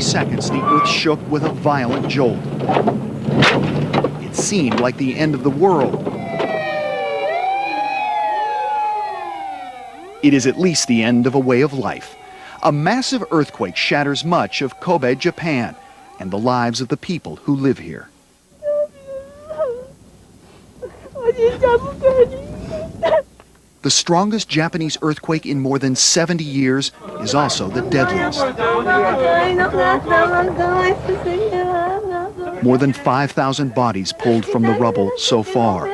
seconds, the earth shook with a violent jolt. It seemed like the end of the world. It is at least the end of a way of life. A massive earthquake shatters much of Kobe, Japan, and the lives of the people who live here. The strongest Japanese earthquake in more than 70 years is also the deadliest. More than 5,000 bodies pulled from the rubble so far.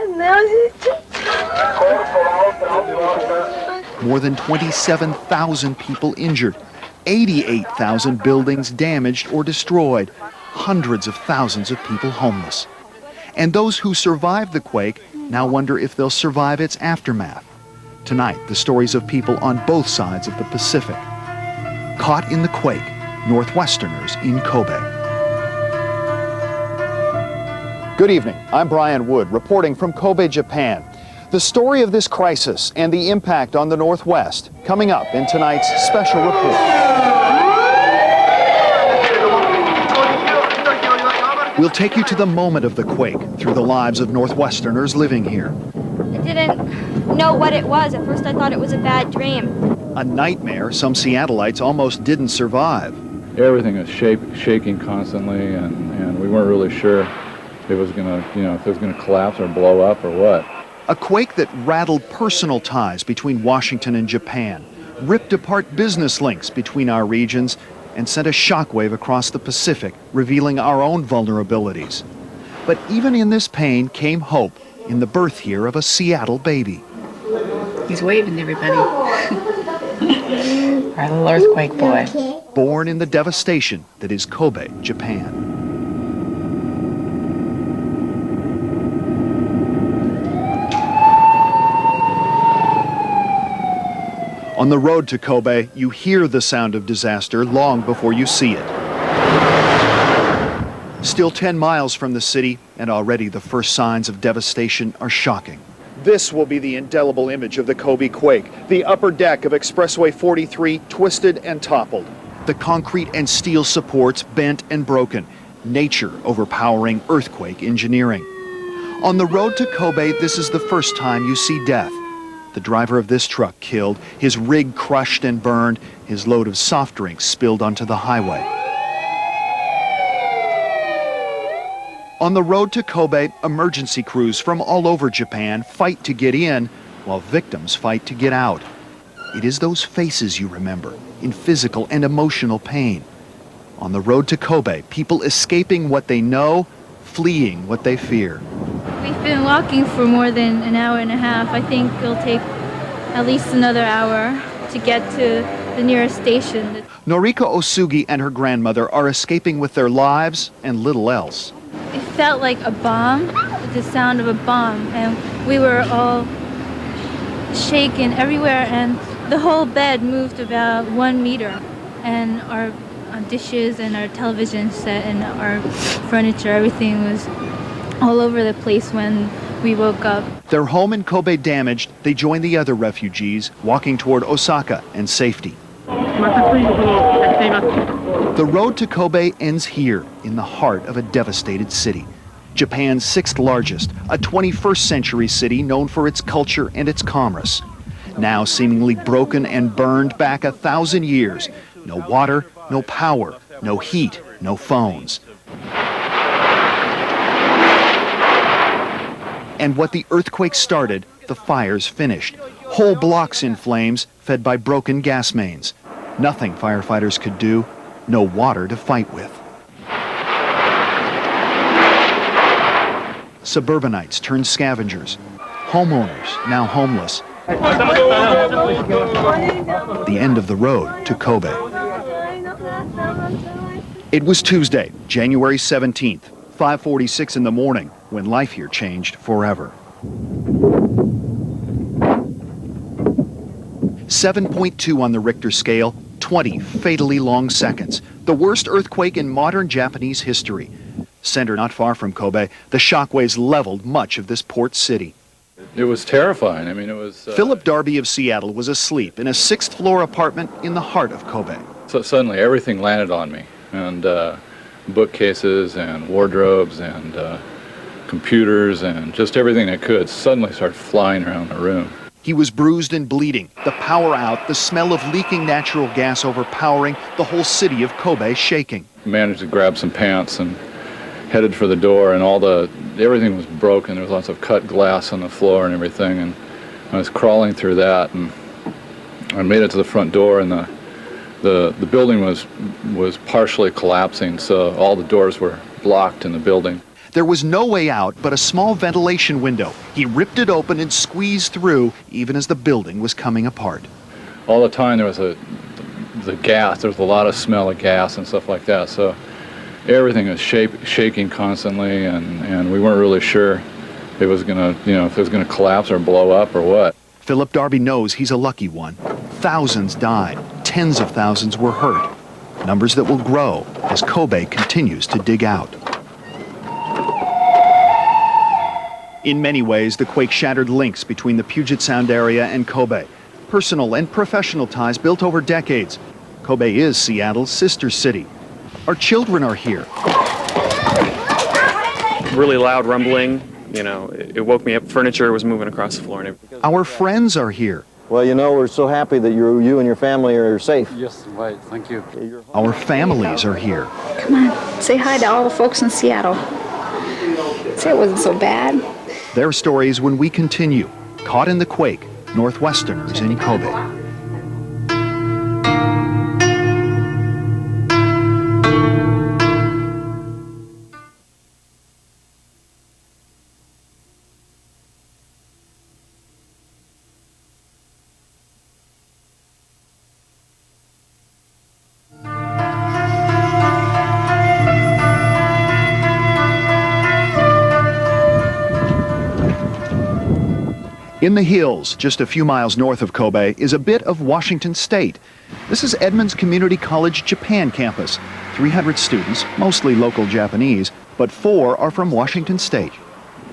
More than 27,000 people injured, 88,000 buildings damaged or destroyed, hundreds of thousands of people homeless. And those who survived the quake now wonder if they'll survive its aftermath. Tonight, the stories of people on both sides of the Pacific. Caught in the quake, Northwesterners in Kobe. Good evening, I'm Brian Wood, reporting from Kobe, Japan. The story of this crisis and the impact on the Northwest, coming up in tonight's special report. We'll take you to the moment of the quake through the lives of Northwesterners living here. I didn't know what it was. At first I thought it was a bad dream. A nightmare some Seattleites almost didn't survive. Everything was shaking constantly, and we weren't really sure if it was going to, if it was going to collapse or blow up or what. A quake that rattled personal ties between Washington and Japan, ripped apart business links between our regions, and sent a shockwave across the Pacific, revealing our own vulnerabilities. But even in this pain came hope in the birth here of a Seattle baby. He's waving to everybody. Our little earthquake boy. Born in the devastation that is Kobe, Japan. On the road to Kobe, you hear the sound of disaster long before you see it. Still 10 miles from the city, and already the first signs of devastation are shocking. This will be the indelible image of the Kobe quake. The upper deck of Expressway 43 twisted and toppled. The concrete and steel supports bent and broken. Nature overpowering earthquake engineering. On the road to Kobe, this is the first time you see death. The driver of this truck killed, his rig crushed and burned, his load of soft drinks spilled onto the highway. On the road to Kobe, emergency crews from all over Japan fight to get in, while victims fight to get out. It is those faces you remember, in physical and emotional pain. On the road to Kobe, people escaping what they know, fleeing what they fear. We've been walking for more than an hour and a half. I think it'll take at least another hour to get to the nearest station. Noriko Osugi and her grandmother are escaping with their lives and little else. It felt like a bomb, the sound of a bomb, and we were all shaken everywhere, and the whole bed moved about 1 meter, and our dishes and our television set and our furniture, everything was all over the place when we woke up. Their home in Kobe damaged, they join the other refugees walking toward Osaka and safety. The road to Kobe ends here in the heart of a devastated city. Japan's 6th largest, a 21st century city known for its culture and its commerce. Now seemingly broken and burned back 1,000 years. No water, no power, no heat, no phones. And what the earthquake started, the fires finished. Whole blocks in flames, fed by broken gas mains. Nothing firefighters could do, no water to fight with. Suburbanites turned scavengers. Homeowners, now homeless. The end of the road to Kobe. It was Tuesday, January 17th, 5:46 in the morning, when life here changed forever. 7.2 on the Richter scale, 20 fatally long seconds. The worst earthquake in modern Japanese history. Centered not far from Kobe, the shockwaves leveled much of this port city. It was terrifying. I mean, it was... Philip Darby of Seattle was asleep in a 6th-floor apartment in the heart of Kobe. So suddenly everything landed on me. and bookcases and wardrobes and computers and just everything that could suddenly started flying around the room. He was bruised and bleeding. The power out, the smell of leaking natural gas overpowering, the whole city of Kobe shaking. Managed to grab some pants and headed for the door, and everything was broken. There was lots of cut glass on the floor and everything, and I was crawling through that, and I made it to the front door, and the building was partially collapsing, so all the doors were blocked in the building. There was no way out but a small ventilation window. He ripped it open and squeezed through, even as the building was coming apart. All the time there was the gas. There was a lot of smell of gas and stuff like that. So everything was shaking constantly, and we weren't really sure it was gonna, if it was gonna collapse or blow up or what. Philip Darby knows he's a lucky one. Thousands died. Tens of thousands were hurt. Numbers that will grow as Kobe continues to dig out. In many ways, the quake shattered links between the Puget Sound area and Kobe. Personal and professional ties built over decades. Kobe is Seattle's sister city. Our children are here. Really loud rumbling, it woke me up. Furniture was moving across the floor and everything. Our friends are here. Well, we're so happy that you and your family are safe. Yes, right, thank you. Our families are here. Come on, say hi to all the folks in Seattle. Say it wasn't so bad. Their stories when we continue. Caught in the Quake, Northwesterners in Kobe. In the hills, just a few miles north of Kobe, is a bit of Washington State. This is Edmonds Community College Japan campus. 300 students, mostly local Japanese, but 4 are from Washington State.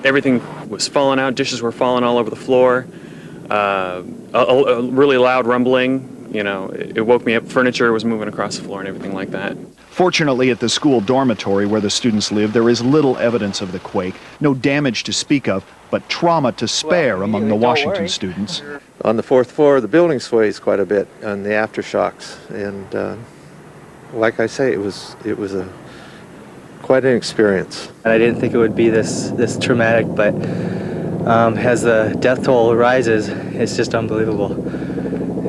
Everything was falling out. Dishes were falling all over the floor. A really loud rumbling. It woke me up. Furniture was moving across the floor and everything like that. Fortunately, at the school dormitory where the students live, there is little evidence of the quake. No damage to speak of, but trauma to spare among the Washington students. On the 4th floor, the building sways quite a bit on the aftershocks, and like I say, it was quite an experience. And I didn't think it would be this traumatic, but as the death toll rises, it's just unbelievable.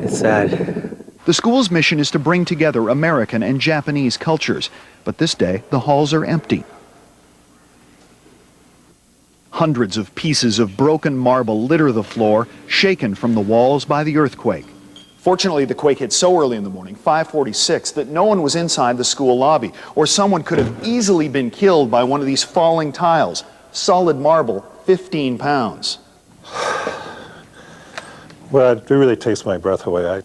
It's sad. The school's mission is to bring together American and Japanese cultures, but this day the halls are empty. Hundreds of pieces of broken marble litter the floor, shaken from the walls by the earthquake. Fortunately, the quake hit so early in the morning, 5:46, that no one was inside the school lobby, or someone could have easily been killed by one of these falling tiles. Solid marble, 15 pounds. Well, it really takes my breath away.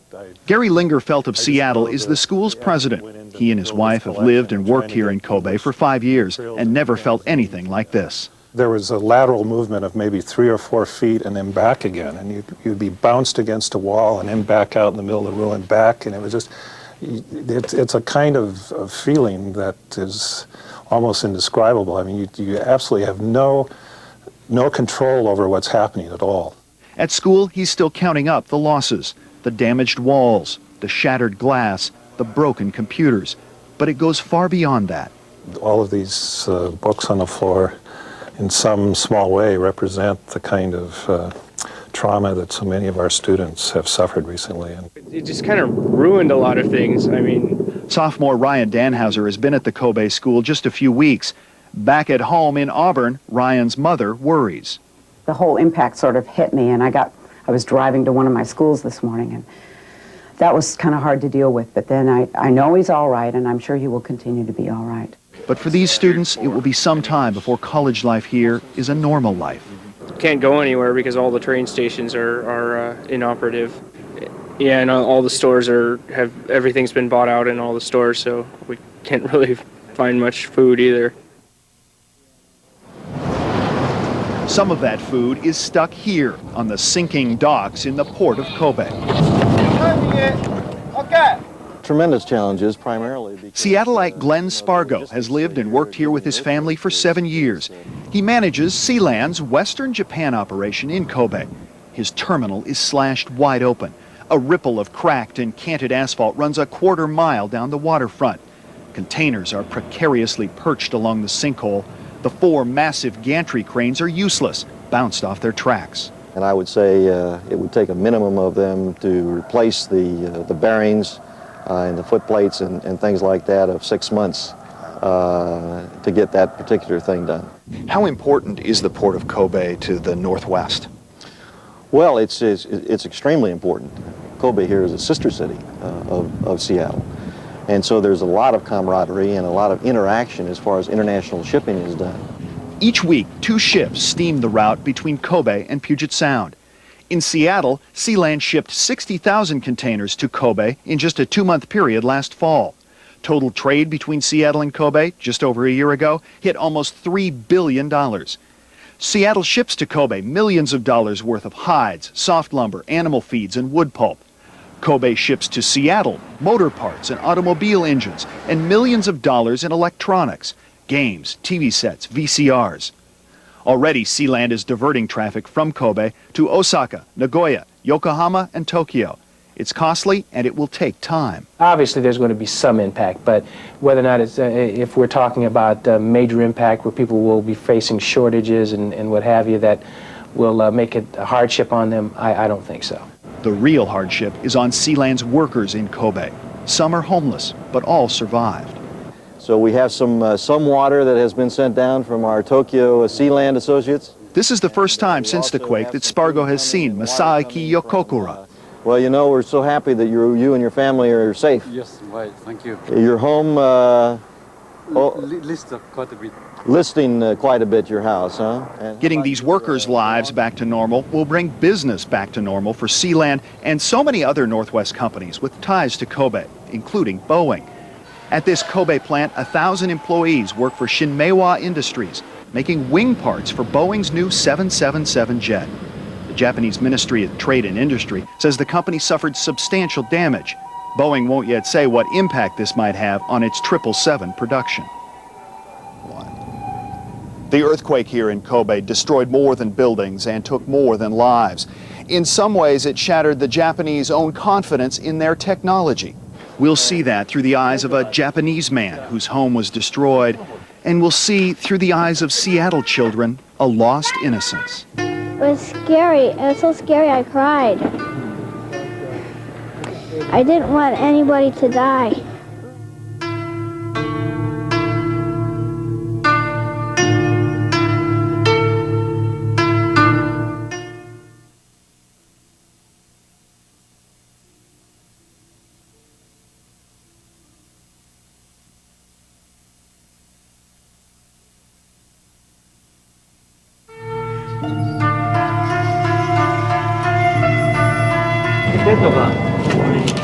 Gary Lingerfelt of Seattle is the school's president. He and his wife have lived and worked here in Kobe for 5 years and never felt anything like this. There was a lateral movement of maybe 3 or 4 feet and then back again, and you'd be bounced against a wall and then back out in the middle of the room and back, and it was just, it's a kind of feeling that is almost indescribable. I mean, you absolutely have no control over what's happening at all. At school, he's still counting up the losses, the damaged walls, the shattered glass, the broken computers. But it goes far beyond that. All of these books on the floor, in some small way, represent the kind of trauma that so many of our students have suffered recently. It just kind of ruined a lot of things. I mean, sophomore Ryan Danhauser has been at the Kobe school just a few weeks. Back at home in Auburn, Ryan's mother worries. The whole impact sort of hit me, and I was driving to one of my schools this morning, and that was kind of hard to deal with. But then I know he's all right, and I'm sure he will continue to be all right. But for these students, it will be some time before college life here is a normal life. Can't go anywhere because all the train stations are inoperative. Yeah, and all the stores everything's been bought out in all the stores, so we can't really find much food either. Some of that food is stuck here on the sinking docks in the port of Kobe. Okay. tremendous challenges, primarily because Seattleite Glenn Spargo has lived and worked here with his family for 7 years. He manages Sealand's Western Japan operation in Kobe. His terminal is slashed wide open. A ripple of cracked and canted asphalt runs a quarter mile down the waterfront. Containers are precariously perched along the sinkhole. The 4 massive gantry cranes are useless, bounced off their tracks. And I would say it would take a minimum of them to replace the bearings and the foot plates and things like that of 6 months to get that particular thing done. How important is the port of Kobe to the Northwest? Well, it's extremely important. Kobe here is a sister city of Seattle. And so there's a lot of camaraderie and a lot of interaction as far as international shipping is done. Each week, 2 ships steam the route between Kobe and Puget Sound. In Seattle, Sealand shipped 60,000 containers to Kobe in just a 2-month period last fall. Total trade between Seattle and Kobe, just over a year ago, hit almost $3 billion. Seattle ships to Kobe millions of dollars worth of hides, soft lumber, animal feeds, and wood pulp. Kobe ships to Seattle motor parts and automobile engines and millions of dollars in electronics, games, TV sets, VCRs. Already, Sealand is diverting traffic from Kobe to Osaka, Nagoya, Yokohama, and Tokyo. It's costly and it will take time. Obviously, there's going to be some impact, but whether or not it's, if we're talking about major impact where people will be facing shortages and what have you, that will make it a hardship on them, I don't think so. The real hardship is on Sealand's workers in Kobe. Some are homeless, but all survived. So we have some water that has been sent down from our Tokyo Sealand associates. This is the first time since the quake that Spargo has seen Masaaki Yokokura. Well, you know, we're so happy that you and your family are safe. Yes, right, thank you. Your home, listing quite a bit your house, huh? And getting these workers' lives back to normal will bring business back to normal for Sealand and so many other Northwest companies with ties to Kobe, including Boeing. At this Kobe plant, 1,000 employees work for Shinmeiwa Industries, making wing parts for Boeing's new 777 jet. The Japanese Ministry of Trade and Industry says the company suffered substantial damage. Boeing won't yet say what impact this might have on its 777 production. The earthquake here in Kobe destroyed more than buildings and took more than lives. In some ways, it shattered the Japanese' own confidence in their technology. We'll see that through the eyes of a Japanese man whose home was destroyed, and we'll see through the eyes of Seattle children a lost innocence. It was scary. It was so scary I cried. I didn't want anybody to die.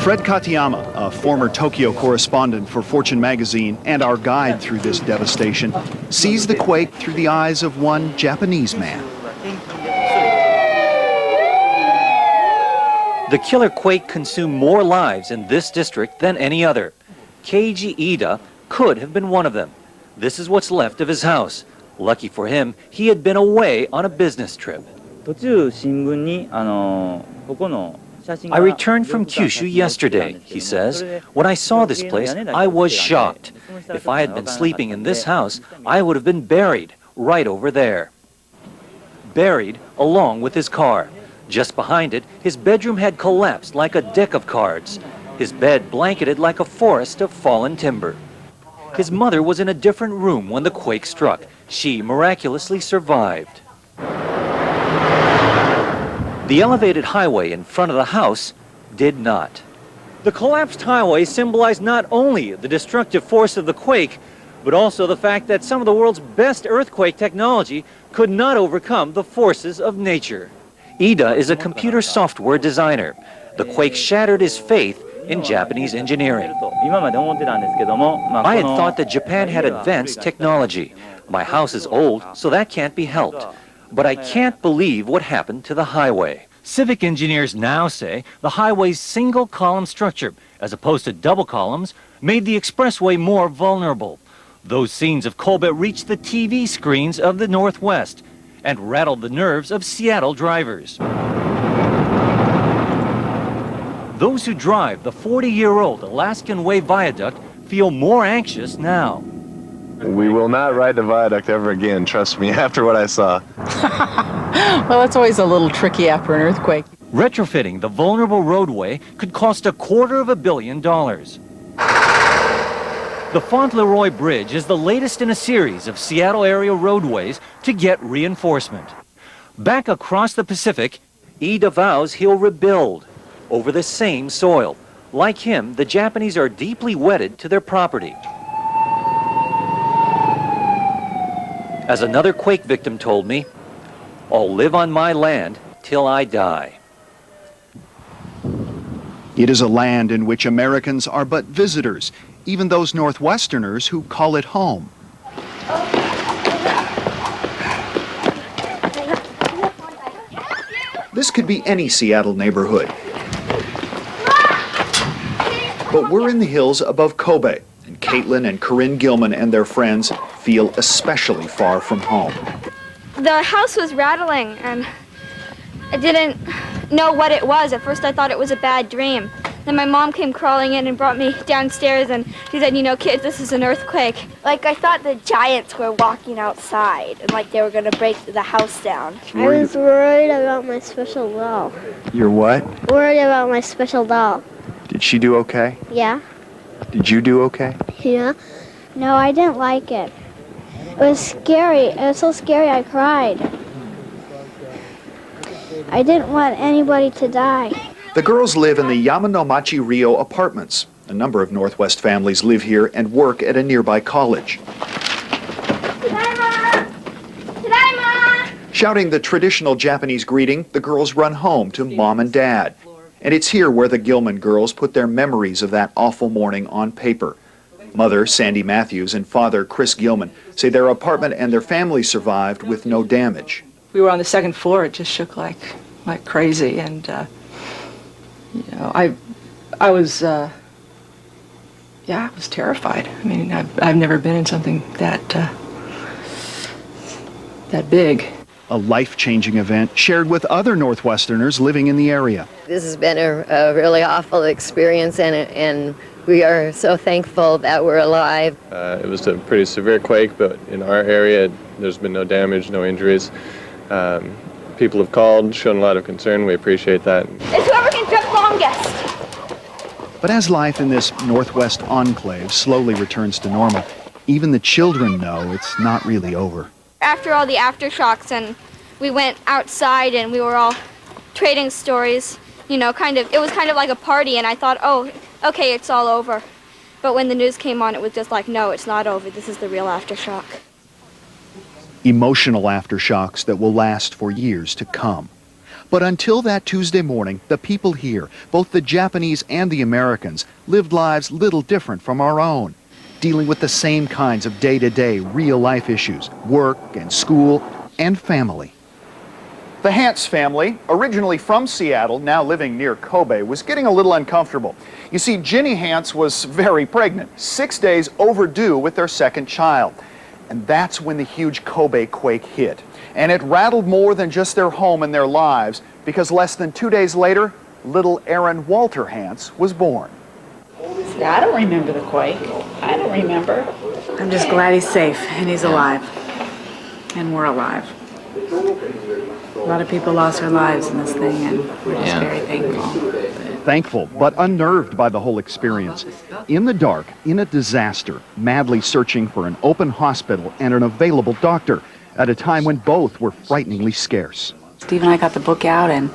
Fred Katayama, a former Tokyo correspondent for Fortune magazine and our guide through this devastation, sees the quake through the eyes of one Japanese man. The killer quake consumed more lives in this district than any other. Keiji Ida could have been one of them. This is what's left of his house. Lucky for him, he had been away on a business trip. I returned from Kyushu yesterday, he says. When I saw this place, I was shocked. If I had been sleeping in this house, I would have been buried right over there. Buried along with his car. Just behind it, his bedroom had collapsed like a deck of cards. His bed blanketed like a forest of fallen timber. His mother was in a different room when the quake struck. She miraculously survived. The elevated highway in front of the house did not. The collapsed highway symbolized not only the destructive force of the quake, but also the fact that some of the world's best earthquake technology could not overcome the forces of nature. Ida is a computer software designer. The quake shattered his faith in Japanese engineering. I had thought that Japan had advanced technology. My house is old, so that can't be helped. But I can't believe what happened to the highway. Civic engineers now say the highway's single-column structure, as opposed to double columns, made the expressway more vulnerable. Those scenes of Colbert reached the TV screens of the Northwest and rattled the nerves of Seattle drivers. Those who drive the 40-year-old Alaskan Way Viaduct feel more anxious now. We will not ride the viaduct ever again, trust me, after what I saw. Well, it's always a little tricky after an earthquake. Retrofitting the vulnerable roadway could cost $250 million. The Fauntleroy Bridge is the latest in a series of Seattle area roadways to get reinforcement. Back across the Pacific, Ida vows he'll rebuild over the same soil. Like him, the Japanese are deeply wedded to their property. As another quake victim told me, I'll live on my land till I die. It is a land in which Americans are but visitors, even those Northwesterners who call it home. This could be any Seattle neighborhood. But we're in the hills above Kobe, and Caitlin and Corinne Gilman and their friends feel especially far from home. The house was rattling, and I didn't know what it was. At first I thought it was a bad dream. Then my mom came crawling in and brought me downstairs, and she said, you know, kids, this is an earthquake. Like, I thought the giants were walking outside, and like they were going to break the house down. I was worried about my special doll. You're what? Worried about my special doll. Did she do okay? Yeah. Did you do okay? Yeah. No, I didn't like it. It was scary. It was so scary I cried. I didn't want anybody to die. The girls live in the Yamanomachi Rio apartments. A number of Northwest families live here and work at a nearby college. Tadaima! Tadaima! Shouting the traditional Japanese greeting, the girls run home to Mom and Dad. And it's here where the Gilman girls put their memories of that awful morning on paper. Mother, Sandy Matthews, and father, Chris Gilman, say their apartment and their family survived with no damage. We were on the second floor. It just shook like crazy, and you know, I was terrified. I mean, I've never been in something that big. A life-changing event shared with other Northwesterners living in the area. This has been a really awful experience, and we are so thankful that we're alive. It was a pretty severe quake, but in our area, there's been no damage, no injuries. People have called, shown a lot of concern. We appreciate that. It's whoever can jump longest. But as life in this Northwest enclave slowly returns to normal, even the children know it's not really over. After all the aftershocks, and we went outside and we were all trading stories, you know, it was kind of like a party, and I thought, oh, okay, it's all over. But when the news came on, it was just like, no, it's not over. This is the real aftershock. Emotional aftershocks that will last for years to come. But until that Tuesday morning, the people here, both the Japanese and the Americans, lived lives little different from our own, dealing with the same kinds of day-to-day real-life issues, work and school and family. The Hance family, originally from Seattle, now living near Kobe, was getting a little uncomfortable. You see, Ginny Hance was very pregnant, 6 days overdue with their second child. And that's when the huge Kobe quake hit. And it rattled more than just their home and their lives, because less than 2 days later, little Aaron Walter Hance was born. I don't remember the quake. I don't remember. I'm just glad he's safe and he's alive. And we're alive. A lot of people lost their lives in this thing, and we're just very thankful. Thankful, but unnerved by the whole experience. In the dark, in a disaster, madly searching for an open hospital and an available doctor at a time when both were frighteningly scarce. Steve and I got the book out and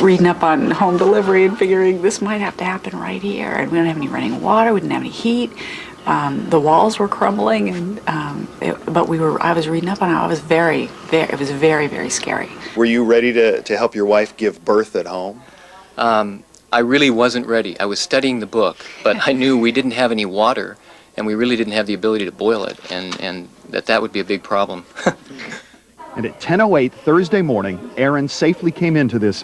reading up on home delivery and figuring this might have to happen right here. And we don't have any running water, we didn't have any heat. The walls were crumbling, and I was reading up on it. It was very, very scary. Were you ready to help your wife give birth at home? I really wasn't ready. I was studying the book, but I knew we didn't have any water, and we really didn't have the ability to boil it, and that would be a big problem. And at 10:08 Thursday morning, Aaron safely came into this